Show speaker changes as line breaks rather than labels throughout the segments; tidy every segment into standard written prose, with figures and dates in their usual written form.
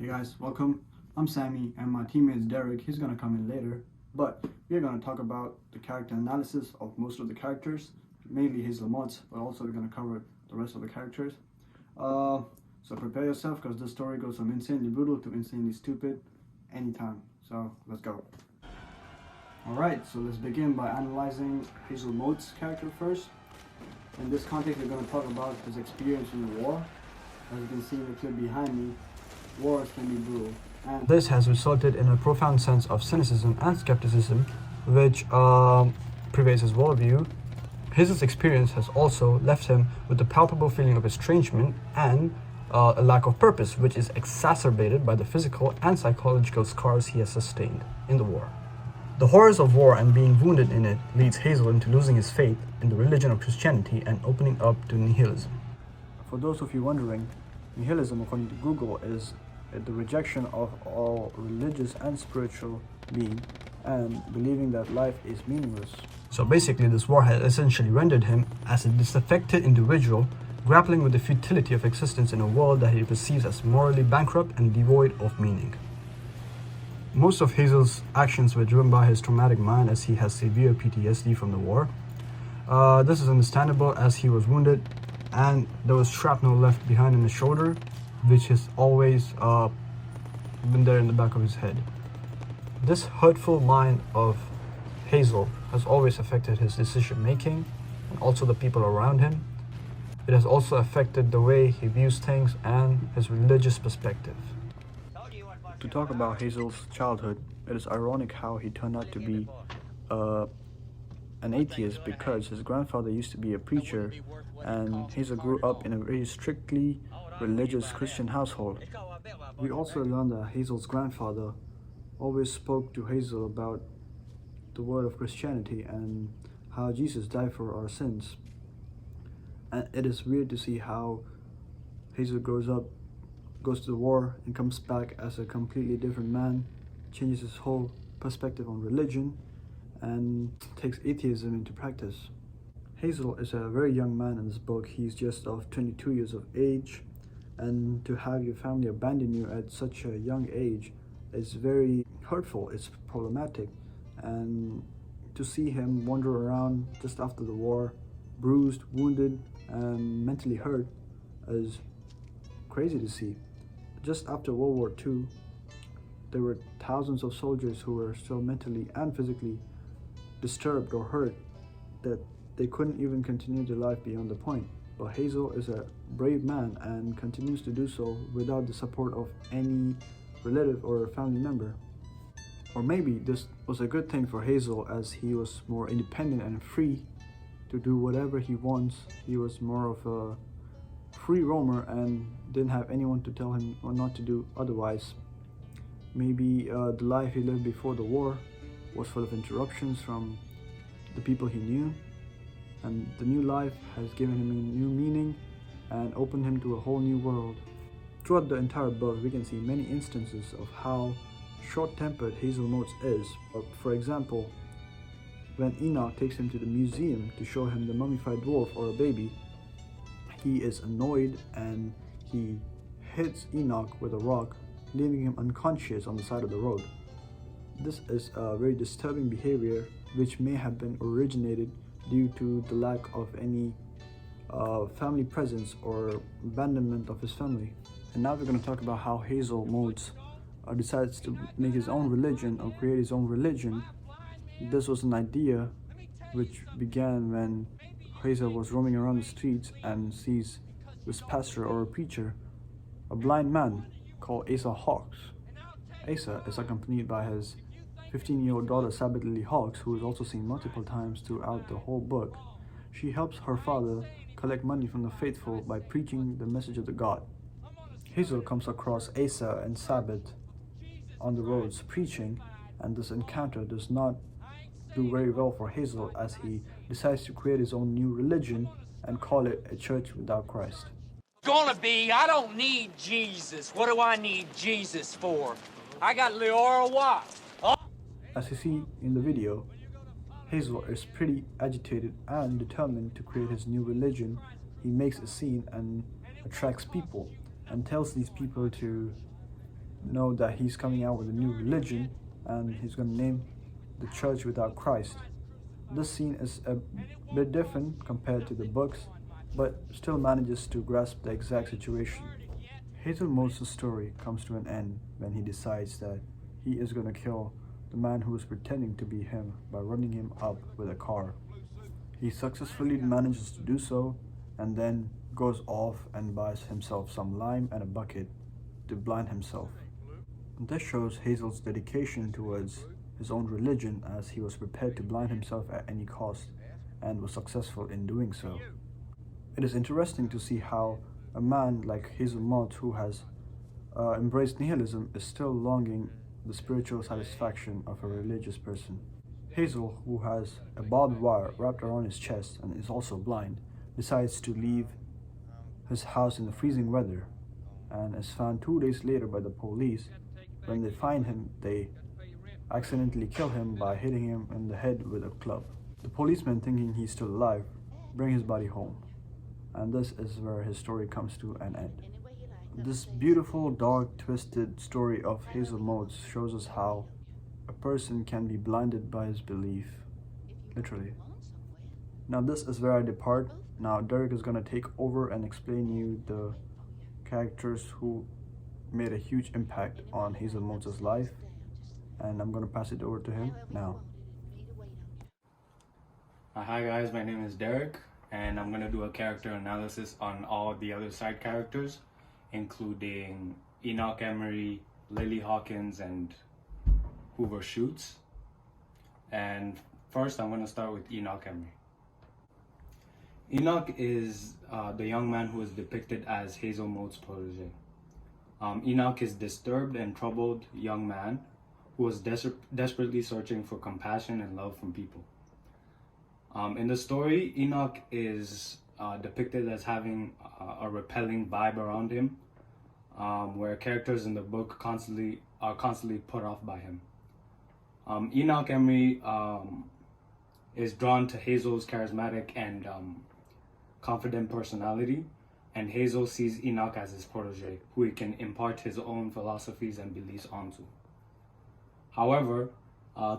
Hey guys, welcome. I'm Sammy and my teammate is Derek. He's gonna come in later, but we're gonna talk about the character analysis of most of the characters, mainly Hazel Mods, but also we're gonna cover the rest of the characters. So prepare yourself because this story goes from insanely brutal to insanely stupid anytime. So let's go. Alright, so let's begin by analyzing Hazel Mode's character first. In this context, we're gonna talk about his experience in war. As you can see in the clip behind me, wars can be brutal. And this has resulted in a profound sense of cynicism and skepticism, which pervades his worldview. His experience has also left him with a palpable feeling of estrangement and a lack of purpose, which is exacerbated by the physical and psychological scars he has sustained in the war. The horrors of war and being wounded in it leads Hazel into losing his faith in the religion of Christianity and opening up to nihilism. For those of you wondering, nihilism, according to Google, is the rejection of all religious and spiritual being and believing that life is meaningless. So basically, this war has essentially rendered him as a disaffected individual, grappling with the futility of existence in a world that he perceives as morally bankrupt and devoid of meaning. Most of Hazel's actions were driven by his traumatic mind, as he has severe PTSD from the war. This is understandable as he was wounded and there was shrapnel left behind in his shoulder, which has always been there in the back of his head. This hurtful mind of Hazel has always affected his decision making and also the people around him. It has also affected the way he views things and his religious perspective. To talk about Hazel's childhood, it is ironic how he turned out to be an atheist because his grandfather used to be a preacher and Hazel grew up in a very strictly religious Christian household. We also learned that Hazel's grandfather always spoke to Hazel about the word of Christianity and how Jesus died for our sins. And it is weird to see how Hazel grows up, goes to the war, and comes back as a completely different man, changes his whole perspective on religion, and takes atheism into practice. Hazel is a very young man in this book. He's just of 22 years of age, and to have your family abandon you at such a young age is very hurtful, it's problematic. And to see him wander around just after the war, bruised, wounded, and mentally hurt is crazy to see. Just after World War II, there were thousands of soldiers who were still mentally and physically disturbed or hurt that they couldn't even continue their life beyond the point. But Hazel is a brave man and continues to do so without the support of any relative or family member. Or maybe this was a good thing for Hazel, as he was more independent and free to do whatever he wants. He was more of a free roamer and didn't have anyone to tell him what not to do otherwise. Maybe the life he lived before the war was full of interruptions from the people he knew, and the new life has given him a new meaning and opened him to a whole new world. Throughout the entire book, we can see many instances of how short-tempered Hazel Motes is. For example, when Enoch takes him to the museum to show him the mummified dwarf or a baby, he is annoyed and he hits Enoch with a rock, leaving him unconscious on the side of the road. This is a very disturbing behavior which may have been originated due to the lack of any family presence or abandonment of his family. And now we're going to talk about how Hazel Motes decides to make his own religion or create his own religion. This was an idea which began when Hazel was roaming around the streets and sees this pastor or a preacher, a blind man called Asa Hawks. Asa is accompanied by his 15-year-old daughter Sabbath Lily Hawks, who is also seen multiple times throughout the whole book. She helps her father collect money from the faithful by preaching the message of the God. Hazel comes across Asa and Sabbath on the roads preaching, and this encounter does not do very well for Hazel, as he decides to create his own new religion and call it a church without Christ.
I don't need Jesus. What do I need Jesus for? I got Leora Watt.
As you see in the video, Hazel is pretty agitated and determined to create his new religion. He makes a scene and attracts people and tells these people to know that he's coming out with a new religion and he's going to name the church Without Christ. This scene is a bit different compared to the books, but still manages to grasp the exact situation. Hazel Moses' story comes to an end when he decides that he is going to kill the man who is pretending to be him by running him up with a car. He successfully manages to do so and then goes off and buys himself some lime and a bucket to blind himself. This shows Hazel's dedication towards his own religion, as he was prepared to blind himself at any cost and was successful in doing so. It is interesting to see how a man like Hazel Mott, who has embraced nihilism, is still longing the spiritual satisfaction of a religious person. Hazel, who has a barbed wire wrapped around his chest and is also blind, decides to leave his house in the freezing weather and is found 2 days later by the police. When they find him, they accidentally kill him by hitting him in the head with a club. The policemen, thinking he's still alive, bring his body home, and this is where his story comes to an end. This beautiful, dark, twisted story of Hazel Modes shows us how a person can be blinded by his belief, literally. Now this is where I depart. Now Derek is gonna take over and explain you the characters who made a huge impact on Hazel Modes' life, and I'm gonna pass it over to him now.
Hi guys, my name is Derek, and I'm gonna do a character analysis on all the other side characters, including Enoch Emery, Lily Hawkins, and Hoover Schutz. And first, I'm gonna start with Enoch Emery. Enoch is the young man who is depicted as Hazel Mode's protege. Enoch is a disturbed and troubled young man who was desperately searching for compassion and love from people. In the story, Enoch is depicted as having a repelling vibe around him, where characters in the book are constantly put off by him. Enoch Emery is drawn to Hazel's charismatic and confident personality, and Hazel sees Enoch as his protege, who he can impart his own philosophies and beliefs onto. However,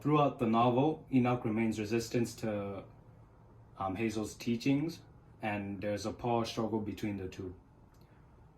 throughout the novel, Enoch remains resistant to Hazel's teachings, and there's a power struggle between the two.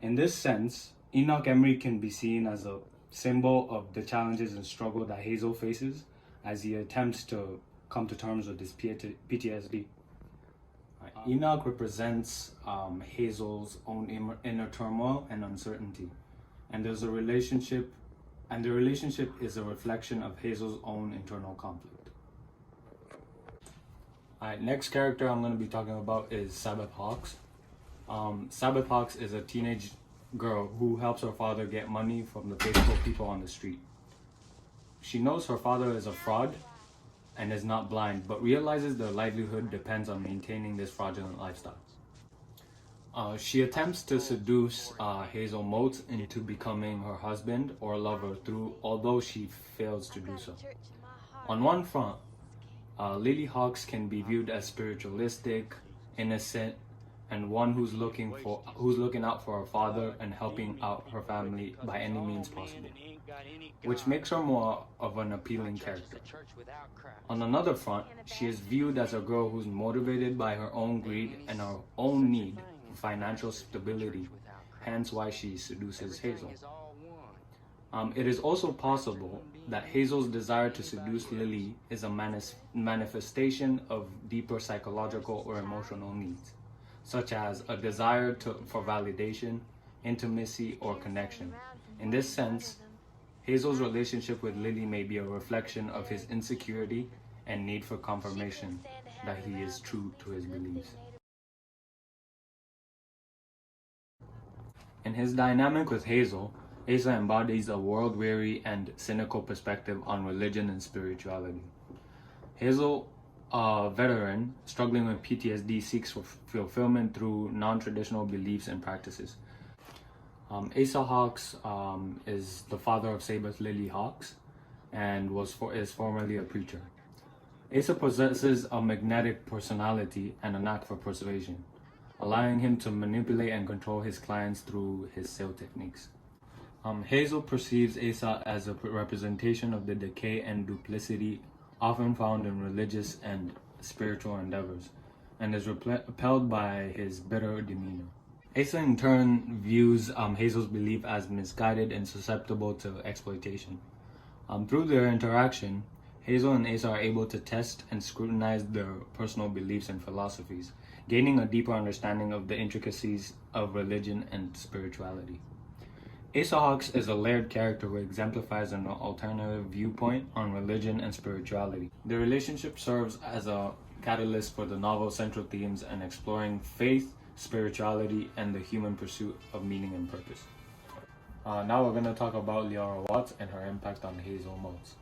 In this sense, Enoch Emery can be seen as a symbol of the challenges and struggle that Hazel faces as he attempts to come to terms with his PTSD. Enoch represents Hazel's own inner turmoil and uncertainty, and the relationship is a reflection of Hazel's own internal conflict. Alright, next character I'm going to be talking about is Sabbath Hawks. Sabbath Hawks is a teenage girl who helps her father get money from the faithful people on the street. She knows her father is a fraud and is not blind, but realizes their livelihood depends on maintaining this fraudulent lifestyle. She attempts to seduce Hazel Motes into becoming her husband or lover, although she fails to do so. On one front, Lily Hawks can be viewed as spiritualistic, innocent, and one who's looking out for her father and helping out her family by any means possible, which makes her more of an appealing character. On another front, she is viewed as a girl who's motivated by her own greed and her own need for financial stability, hence why she seduces Hazel. It is also possible that Hazel's desire to seduce Lily is a manifestation of deeper psychological or emotional needs, such as a desire for validation, intimacy, or connection. In this sense, Hazel's relationship with Lily may be a reflection of his insecurity and need for confirmation that he is true to his beliefs. In his dynamic with Hazel, Asa embodies a world-weary and cynical perspective on religion and spirituality. Hazel, a veteran struggling with PTSD, seeks fulfillment through non-traditional beliefs and practices. Asa Hawks is the father of Sabbath Lily Hawks and is formerly a preacher. Asa possesses a magnetic personality and a knack for persuasion, allowing him to manipulate and control his clients through his sales techniques. Hazel perceives Asa as a representation of the decay and duplicity often found in religious and spiritual endeavors, and is repelled by his bitter demeanor. Asa in turn views Hazel's belief as misguided and susceptible to exploitation. Through their interaction, Hazel and Asa are able to test and scrutinize their personal beliefs and philosophies, gaining a deeper understanding of the intricacies of religion and spirituality. Asa Hawks is a layered character who exemplifies an alternative viewpoint on religion and spirituality. The relationship serves as a catalyst for the novel's central themes and exploring faith, spirituality, and the human pursuit of meaning and purpose. Now we're going to talk about Liara Watts and her impact on Hazel Motes.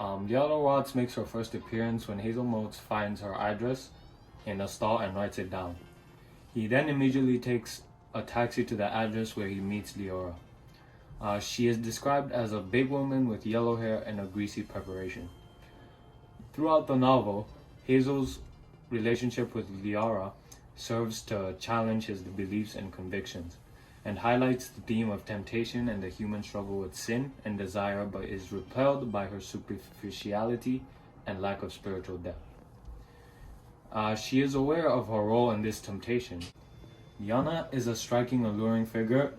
Liara Watts makes her first appearance when Hazel Motes finds her address in a stall and writes it down. He then immediately takes a taxi to the address where he meets Liara. She is described as a big woman with yellow hair and a greasy preparation. Throughout the novel, Hazel's relationship with Liara serves to challenge his beliefs and convictions, and highlights the theme of temptation and the human struggle with sin and desire, but is repelled by her superficiality and lack of spiritual depth. She is aware of her role in this temptation. Liana is a striking, alluring figure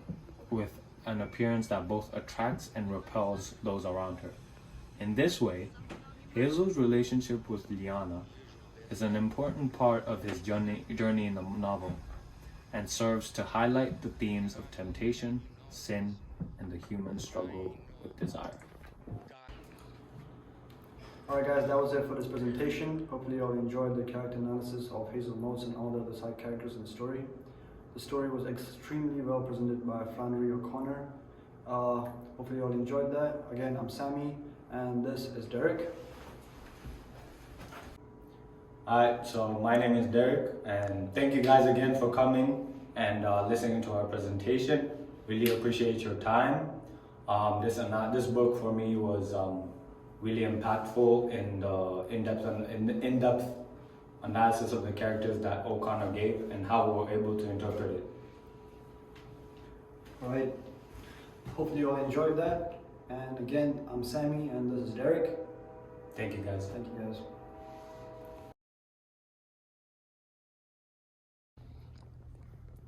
with an appearance that both attracts and repels those around her. In this way, Hazel's relationship with Liana is an important part of his journey in the novel, and serves to highlight the themes of temptation, sin, and the human struggle with desire.
Alright guys, that was it for this presentation. Hopefully you all enjoyed the character analysis of Hazel Motes and all the other side characters in the story. The story was extremely well presented by Flannery O'Connor. Hopefully you all enjoyed that. Again, I'm Sammy, and this is Derek.
Alright, so my name is Derek, and thank you guys again for coming and listening to our presentation. Really appreciate your time. This book for me was really impactful in the in-depth analysis of the characters that O'Connor gave and how we were able to interpret it.
Alright, hopefully you all enjoyed that. And again, I'm Sammy, and this is Derek.
Thank you guys.
Thank you guys.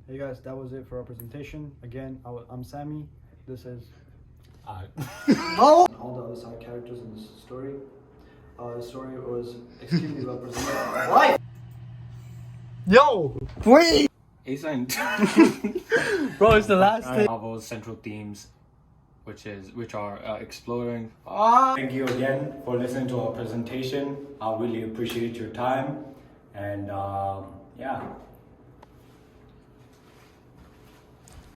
Hey guys, that was it for our presentation. Again, I'm Sammy. This is all the other side characters in this story. The story was extremely well presented. What? Yo, wait! Bro, it's the last thing.
Novel's central themes, which are exploring. Thank you again for listening to our presentation. I really appreciate your time, and yeah.